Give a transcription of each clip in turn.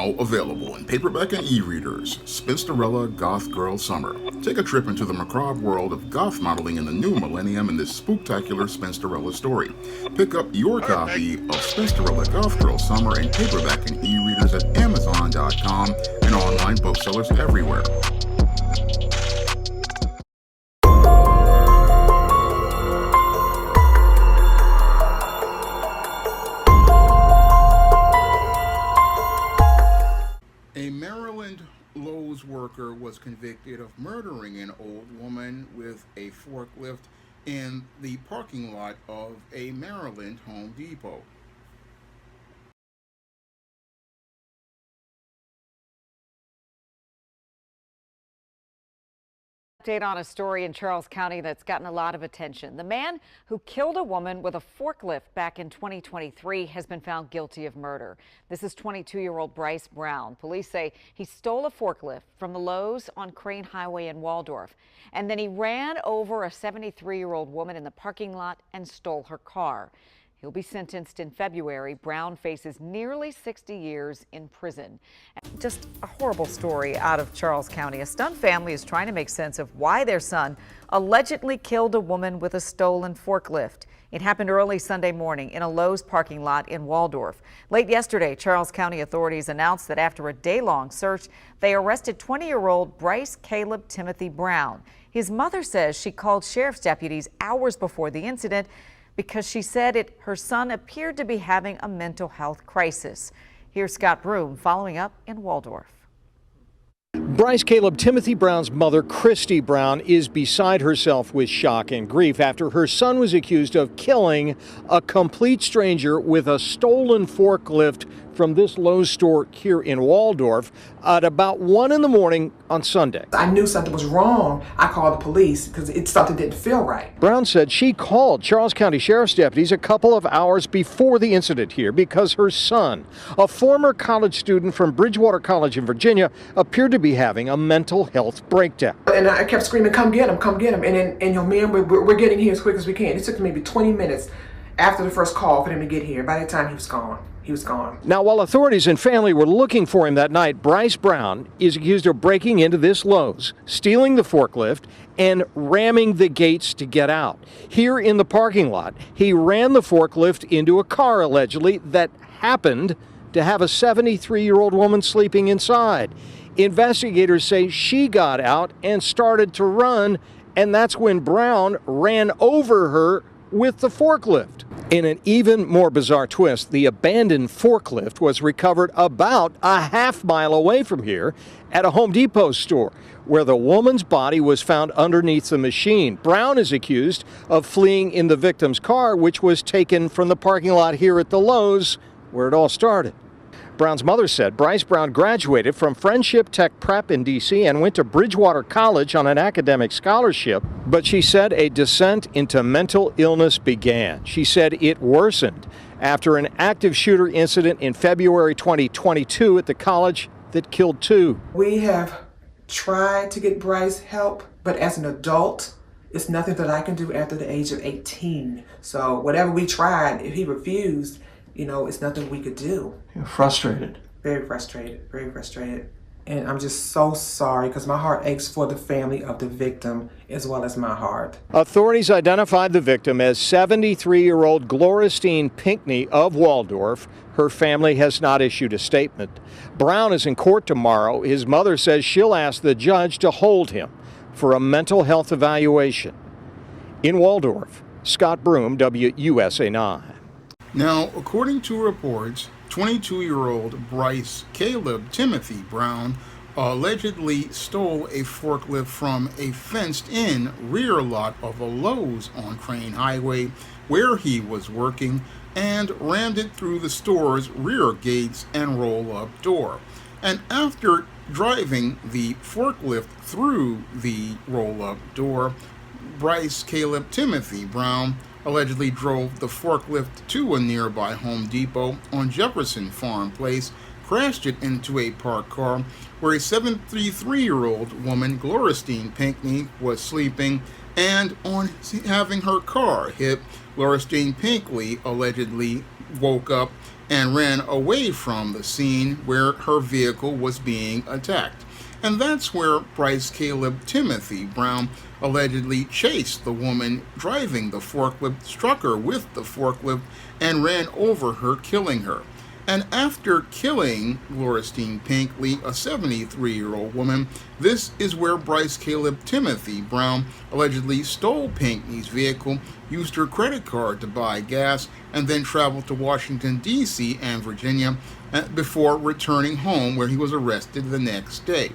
Now available in paperback and e-readers, Spinsterella Goth Girl Summer. Take a trip into the macabre world of goth modeling in the new millennium in this spooktacular Spinsterella story. Pick up your copy of Spinsterella Goth Girl Summer in paperback and e-readers at Amazon.com and online booksellers everywhere. A Maryland Lowe's worker was convicted of murdering an old woman with a forklift in the parking lot of a Maryland Home Depot. Update on a story in Charles County that's gotten a lot of attention. The man who killed a woman with a forklift back in 2023 has been found guilty of murder. This is 22-year-old Bryce Brown. Police say he stole a forklift from the Lowe's on Crane Highway in Waldorf, and then he ran over a 73-year-old woman in the parking lot and stole her car. He'll be sentenced in February. Brown faces nearly 60 years in prison. Just a horrible story out of Charles County. A stunned family is trying to make sense of why their son allegedly killed a woman with a stolen forklift. It happened early Sunday morning in a Lowe's parking lot in Waldorf. Late yesterday, Charles County authorities announced that after a day-long search, they arrested 20-year-old Bryce Caleb Timothy Brown. His mother says she called sheriff's deputies hours before the incident because she said her son appeared to be having a mental health crisis. Here's Scott Broom following up in Waldorf. Bryce Caleb Timothy Brown's mother, Christy Brown, is beside herself with shock and grief after her son was accused of killing a complete stranger with a stolen forklift from this Lowe's store here in Waldorf at about 1 in the morning on Sunday. I knew something was wrong. I called the police because something didn't feel right. Brown said she called Charles County Sheriff's deputies a couple of hours before the incident here because her son, a former college student from Bridgewater College in Virginia, appered to be having a mental health breakdown. And I kept screaming, come get him, come get him. And your man, we're getting here as quick as we can. It took maybe 20 minutes after the first call for him to get here. By the time he was gone. He was gone. Now, while authorities and family were looking for him that night, Bryce Brown is accused of breaking into this Lowe's, stealing the forklift, and ramming the gates to get out. Here in the parking lot, he ran the forklift into a car, allegedly, that happened to have a 73-year-old woman sleeping inside. Investigators say she got out and started to run, and that's when Brown ran over her with the forklift. In an even more bizarre twist, the abandoned forklift was recovered about a half-mile away from here at a Home Depot store, where the woman's body was found underneath the machine. Brown is accused of fleeing in the victim's car, which was taken from the parking lot here at the Lowe's, where it all started. Brown's mother said Bryce Brown graduated from Friendship Tech Prep in D.C. and went to Bridgewater College on an academic scholarship, but she said a descent into mental illness began. She said it worsened after an active shooter incident in February 2022 at the college that killed 2. We have tried to get Bryce help, but as an adult, it's nothing that I can do after the age of 18. So whatever we tried, if he refused, it's nothing we could do. You're frustrated. Very frustrated, very frustrated. And I'm just so sorry because my heart aches for the family of the victim as well as my heart. Authorities identified the victim as 73-year-old Gloristine Pinkney of Waldorf. Her family has not issued a statement. Brown is in court tomorrow. His mother says she'll ask the judge to hold him for a mental health evaluation. In Waldorf, Scott Broom, WUSA 9. Now, according to reports, 22-year-old Bryce Caleb Timothy Brown allegedly stole a forklift from a fenced-in rear lot of a Lowe's on Crane Highway where he was working and rammed it through the store's rear gates and roll-up door. And after driving the forklift through the roll-up door, Bryce Caleb Timothy Brown allegedly drove the forklift to a nearby Home Depot on Jefferson Farm Place, crashed it into a parked car where a 73-year-old woman, Gloristine Pinkney, was sleeping, and on having her car hit, Gloristine Pinkney allegedly woke up and ran away from the scene where her vehicle was being attacked. And that's where Bryce Caleb Timothy Brown allegedly chased the woman driving the forklift, struck her with the forklift, and ran over her, killing her. And after killing Lauristine Pinkley, a 73-year-old woman, this is where Bryce Caleb Timothy Brown allegedly stole Pinkley's vehicle, used her credit card to buy gas, and then traveled to Washington, D.C. and Virginia before returning home, where he was arrested the next day.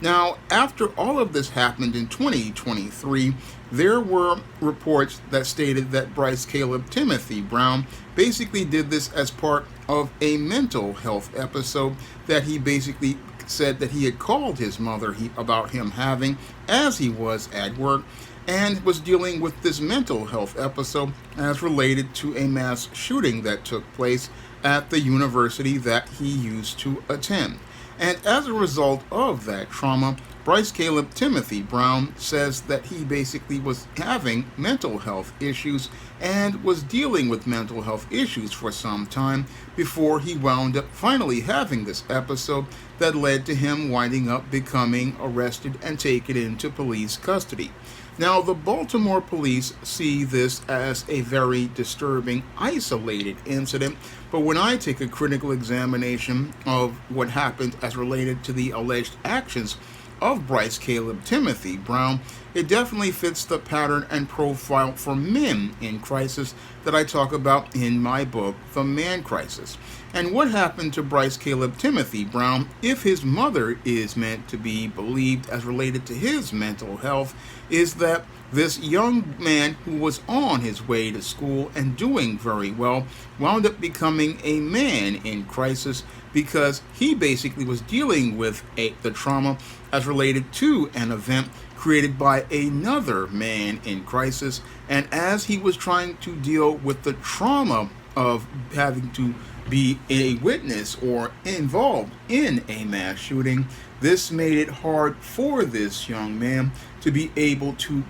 Now, after all of this happened in 2023, there were reports that stated that Bryce Caleb Timothy Brown basically did this as part of a mental health episode that he basically said that he had called his mother about him having as he was at work, and was dealing with this mental health episode as related to a mass shooting that took place at the university that he used to attend. And as a result of that trauma, Bryce Caleb Timothy Brown says that he basically was having mental health issues and was dealing with mental health issues for some time before he wound up finally having this episode that led to him winding up becoming arrested and taken into police custody. Now, the Baltimore police see this as a very disturbing, isolated incident, but when I take a critical examination of what happened as related to the alleged actions of Bryce Caleb Timothy Brown, it definitely fits the pattern and profile for men in crisis that I talk about in my book, The Man Crisis. And what happened to Bryce Caleb Timothy Brown, if his mother is meant to be believed as related to his mental health, is that this young man who was on his way to school and doing very well wound up becoming a man in crisis because he basically was dealing with the trauma as related to an event created by another man in crisis. And as he was trying to deal with the trauma of having to be a witness or involved in a mass shooting, this made it hard for this young man to be able to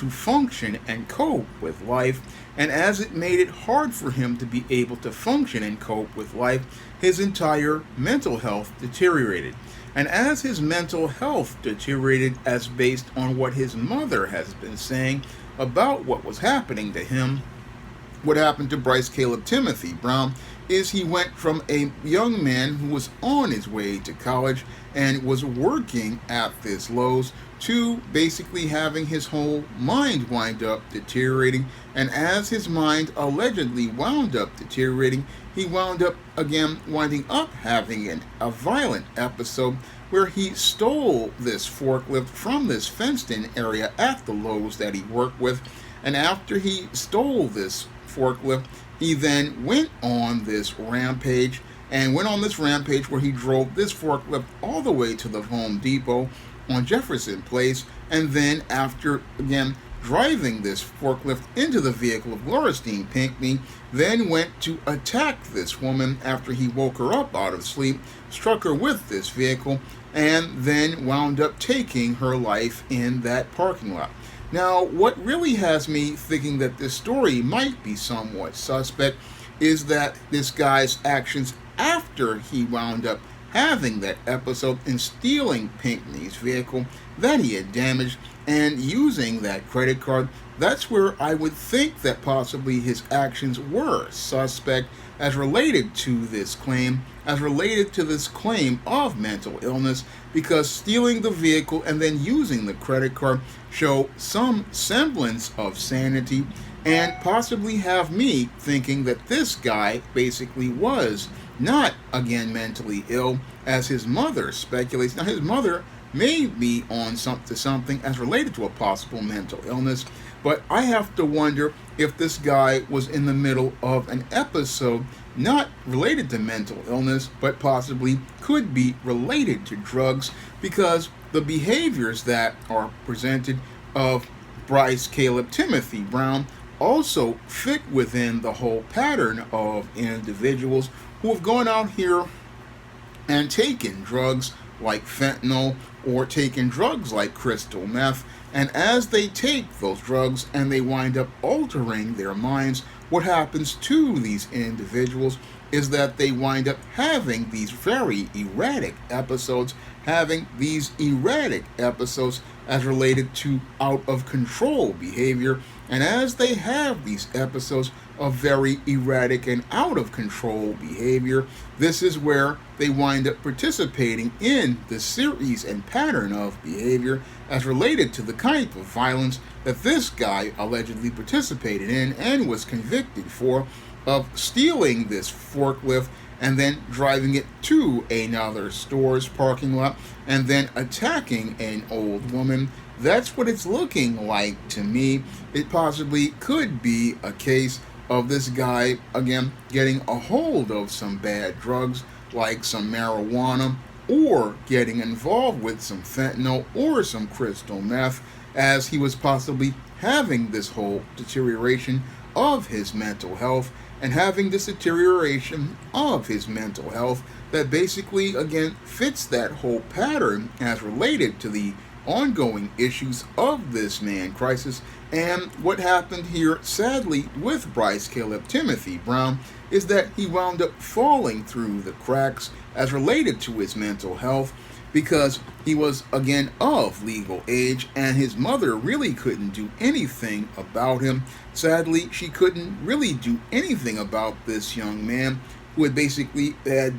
function and cope with life. And as it made it hard for him to be able to function and cope with life, his entire mental health deteriorated. And as his mental health deteriorated, as based on what his mother has been saying about what was happening to him, what happened to Bryce Caleb Timothy Brown is he went from a young man who was on his way to college and was working at this Lowe's to basically having his whole mind wind up deteriorating. And as his mind allegedly wound up deteriorating, he wound up again winding up having a violent episode where he stole this forklift from this fenced-in area at the Lowe's that he worked with. And after he stole this forklift, he then went on this rampage where he drove this forklift all the way to the Home Depot on Jefferson Place, and then after again driving this forklift into the vehicle of Lauristine Pinkley, then went to attack this woman after he woke her up out of sleep, struck her with this vehicle, and then wound up taking her life in that parking lot. Now, what really has me thinking that this story might be somewhat suspect is that this guy's actions after he wound up having that episode in stealing Pinckney's vehicle that he had damaged and using that credit card, that's where I would think that possibly his actions were suspect as related to this claim of mental illness, because stealing the vehicle and then using the credit card show some semblance of sanity and possibly have me thinking that this guy basically was not, again, mentally ill, as his mother speculates. Now, his mother may be on something as related to a possible mental illness, but I have to wonder if this guy was in the middle of an episode not related to mental illness, but possibly could be related to drugs, because the behaviors that are presented of Bryce Caleb Timothy Brown also fit within the whole pattern of individuals who have gone out here and taken drugs like fentanyl or taken drugs like crystal meth, and as they take those drugs and they wind up altering their minds, what happens to these individuals is that they wind up having these very erratic episodes, as related to out of control behavior. And as they have these episodes of very erratic and out of control behavior, this is where they wind up participating in the series and pattern of behavior as related to the kind of violence that this guy allegedly participated in and was convicted for, of stealing this forklift and then driving it to another store's parking lot and then attacking an old woman. That's what it's looking like to me. It possibly could be a case of this guy, again, getting a hold of some bad drugs like some marijuana, or getting involved with some fentanyl or some crystal meth, as he was possibly having this whole deterioration of his mental health, and having this deterioration of his mental health that basically, again, fits that whole pattern as related to the ongoing issues of this man crisis. And what happened here, sadly, with Bryce Caleb Timothy Brown is that he wound up falling through the cracks as related to his mental health, because he was, again, of legal age, and his mother really couldn't do anything about him. Sadly, she couldn't really do anything about this young man who had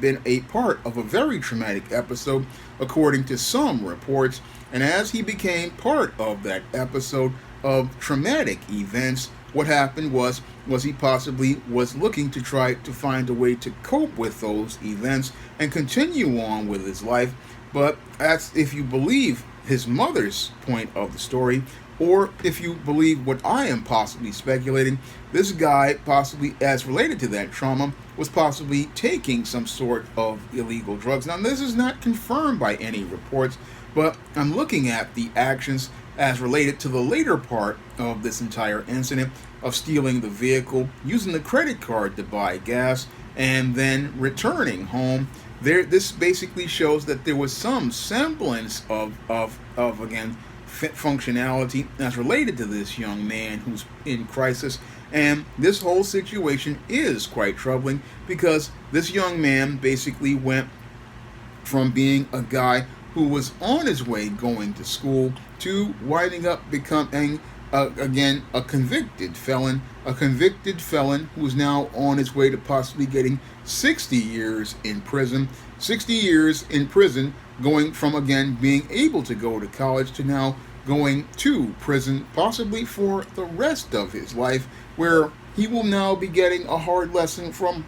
been a part of a very traumatic episode, according to some reports. And as he became part of that episode of traumatic events, what happened was he possibly was looking to try to find a way to cope with those events and continue on with his life. But that's if you believe his mother's point of the story, or if you believe what I am possibly speculating, this guy possibly, as related to that trauma, was possibly taking some sort of illegal drugs. Now, this is not confirmed by any reports, but I'm looking at the actions as related to the later part of this entire incident of stealing the vehicle, using the credit card to buy gas, and then returning home. This basically shows that there was some semblance of again, functionality as related to this young man who's in crisis. And this whole situation is quite troubling, because this young man basically went from being a guy who was on his way going to school to winding up becoming again a convicted felon who is now on his way to possibly getting 60 years in prison. 60 years in prison, going from, again, being able to go to college to now going to prison, possibly for the rest of his life, where he will now be getting a hard lesson from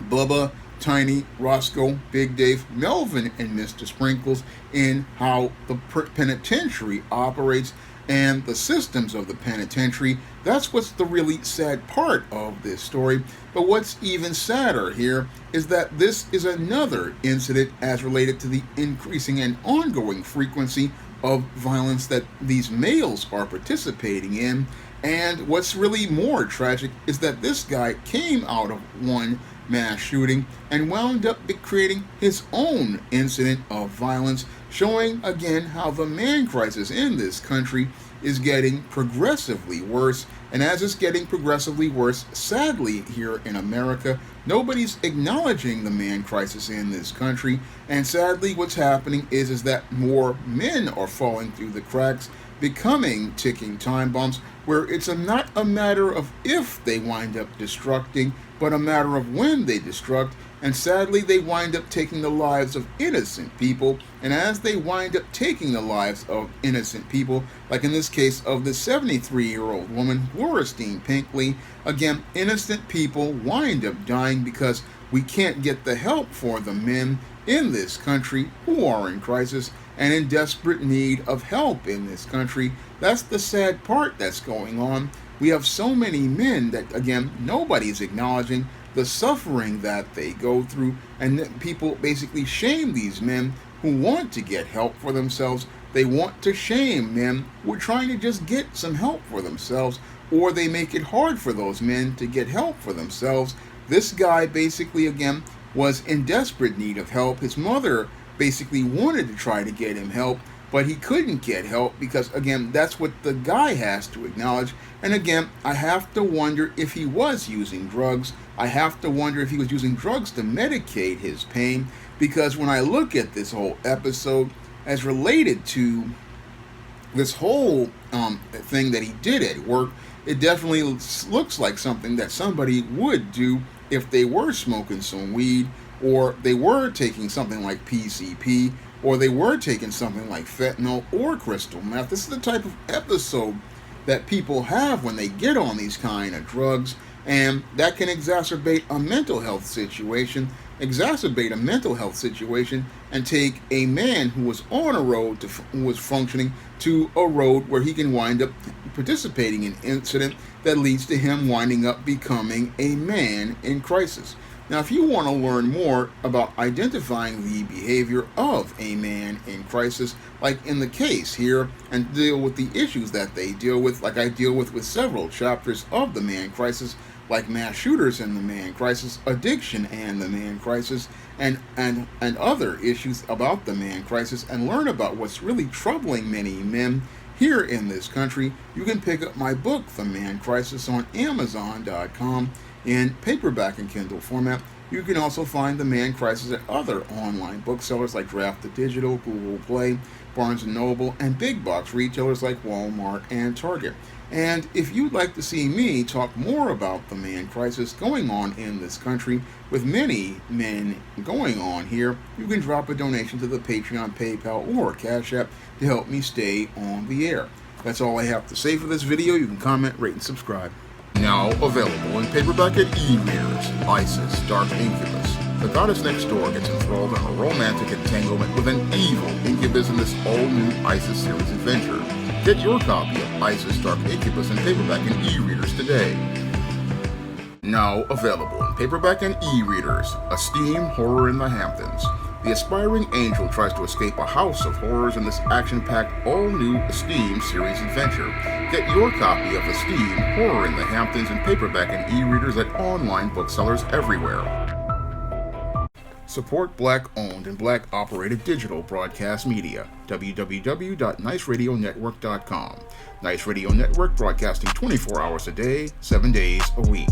Bubba, Tiny, Roscoe, Big Dave, Melvin, and Mr. Sprinkles in how the penitentiary operates and the systems of the penitentiary. That's what's the really sad part of this story. But what's even sadder here is that this is another incident as related to the increasing and ongoing frequency of violence that these males are participating in. And what's really more tragic is that this guy came out of one mass shooting and wound up creating his own incident of violence, showing again how the man crisis in this country is getting progressively worse. And as it's getting progressively worse, sadly, here in America, nobody's acknowledging the man crisis in this country. And sadly, what's happening is that more men are falling through the cracks, becoming ticking time bombs, where it's not a matter of if they wind up destructing, but a matter of when they destruct. And sadly, they wind up taking the lives of innocent people. And as they wind up taking the lives of innocent people, like in this case of the 73-year-old woman, Lauristine Pinkley, again, innocent people wind up dying because we can't get the help for the men in this country who are in crisis and in desperate need of help in this country. That's the sad part that's going on. We have so many men that, again, nobody's acknowledging the suffering that they go through, and people basically shame these men who want to get help for themselves. They want to shame men who are trying to just get some help for themselves, or they make it hard for those men to get help for themselves. This guy basically, again, was in desperate need of help. His mother basically wanted to try to get him help, but he couldn't get help because, again, that's what the guy has to acknowledge. And again, I have to wonder if he was using drugs. I have to wonder if he was using drugs to medicate his pain, because when I look at this whole episode as related to this whole thing that he did at work, it definitely looks like something that somebody would do if they were smoking some weed, or they were taking something like PCP, or they were taking something like fentanyl or crystal meth. This is the type of episode that people have when they get on these kind of drugs, and that can exacerbate a mental health situation, and take a man who was on a road who was functioning to a road where he can wind up participating in an incident that leads to him winding up becoming a man in crisis. Now, if you want to learn more about identifying the behavior of a man in crisis, like in the case here, and deal with the issues that they deal with, like I deal with several chapters of the man crisis, like mass shooters in the man crisis, addiction and the man crisis, and other issues about the man crisis, and learn about what's really troubling many men here in this country, you can pick up my book, The Man Crisis, on Amazon.com in paperback and Kindle format. You can also find The Man Crisis at other online booksellers like Draft the Digital, Google Play, Barnes & Noble, and big box retailers like Walmart and Target. And if you'd like to see me talk more about the man crisis going on in this country, with many men going on here, you can drop a donation to the Patreon, PayPal, or Cash App to help me stay on the air. That's all I have to say for this video. You can comment, rate, and subscribe. Now available in paperback at e-readers, ISIS, Dark Incubus. The goddess next door gets enthralled in a romantic entanglement with an evil incubus in this all-new ISIS series adventure. Get your copy of ISIS, Dark Incubus in paperback and e-readers today. Now available in paperback and e-readers, Esteem Horror in the Hamptons. The aspiring angel tries to escape a house of horrors in this action-packed, all-new Esteem series adventure. Get your copy of Esteem Horror in the Hamptons in paperback and e-readers at online booksellers everywhere. Support Black-owned and Black-operated digital broadcast media. www.niceradionetwork.com. Nice Radio Network, broadcasting 24 hours a day, 7 days a week.